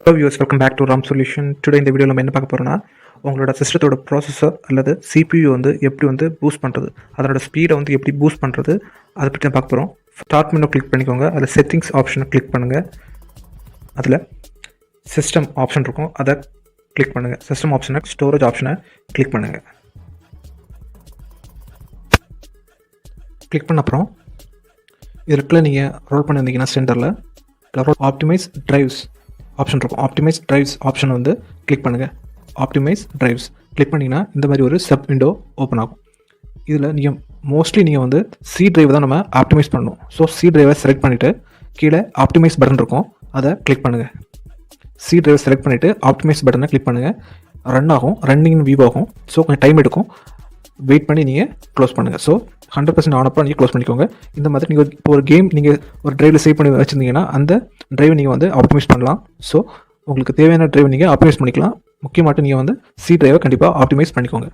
Hello viewers, welcome back to RAM Solution. Today இந்த வீடியோவில் நம்ம என்ன பார்க்க போகிறோம்னா உங்களோட சிஸ்டத்தோட ப்ராசஸர் அல்லது CPU வந்து எப்படி வந்து பூஸ்ட் பண்ணுறது, அதனோட ஸ்பீடை வந்து எப்படி பூஸ்ட் பண்ணுறது, அதை பற்றி தான் பார்க்க போகிறோம். ஸ்டார்ட் மெனு கிளிக் பண்ணிக்கோங்க. அதில் செட்டிங்ஸ் ஆப்ஷனை கிளிக் பண்ணுங்கள். அதில் சிஸ்டம் ஆப்ஷன் இருக்கும், அதை கிளிக் பண்ணுங்கள். சிஸ்டம் ஆப்ஷனை ஸ்டோரேஜ் ஆப்ஷனை கிளிக் பண்ணுங்கள். கிளிக் பண்ண அப்புறம் இதுக்குள்ள நீங்கள் ரோல் பண்ணியிருந்தீங்கன்னா சென்டரில் ஆப்டிமைஸ் டிரைவ்ஸ் ஆப்ஷன் இருக்கும். ஆப்டிமைஸ் டிரைவ்ஸ் ஆப்ஷன் வந்து கிளிக் பண்ணுங்கள். ஆப்டிமைஸ் டிரைவ்ஸ் கிளிக் பண்ணிங்கன்னா இந்த மாதிரி ஒரு சப் விண்டோ ஓப்பன் ஆகும். இதில் நீங்கள் மோஸ்ட்லி நீங்கள் வந்து சி டிரைவ் தான் நம்ம ஆப்டிமைஸ் பண்ணணும். ஸோ சி டிரைவை செலக்ட் பண்ணிவிட்டு கீழே ஆப்டிமைஸ் பட்டன் இருக்கும், அதை கிளிக் பண்ணுங்கள். சி டிரைவை செலக்ட் பண்ணிவிட்டு ஆப்டிமைஸ் பட்டனை கிளிக் பண்ணுங்கள். ரன் ஆகும், ரன்னிங் வியூ ஆகும். ஸோ கொஞ்சம் டைம் எடுக்கும், வெயிட் பண்ணி நீங்கள் க்ளோஸ் பண்ணுங்கள். ஸோ 100% ஆனப்போ நீங்கள் க்ளோஸ் பண்ணிக்கோங்க. இந்த மாதிரி நீங்கள் இப்போ ஒரு கேம் நீங்கள் ஒரு ட்ரைவில் சேவ் பண்ணி வச்சுருந்தீங்கன்னா அந்த ட்ரைவை நீங்கள் வந்து ஆப்டிமைஸ் பண்ணலாம். ஸோ உங்களுக்கு தேவையான ட்ரைவை நீங்கள் ஆப்டிமைஸ் பண்ணிக்கலாம். முக்கியமாட்டு நீங்கள் வந்து சி ட்ரைவை கண்டிப்பாக ஆப்டிமைஸ் பண்ணிக்கோங்க.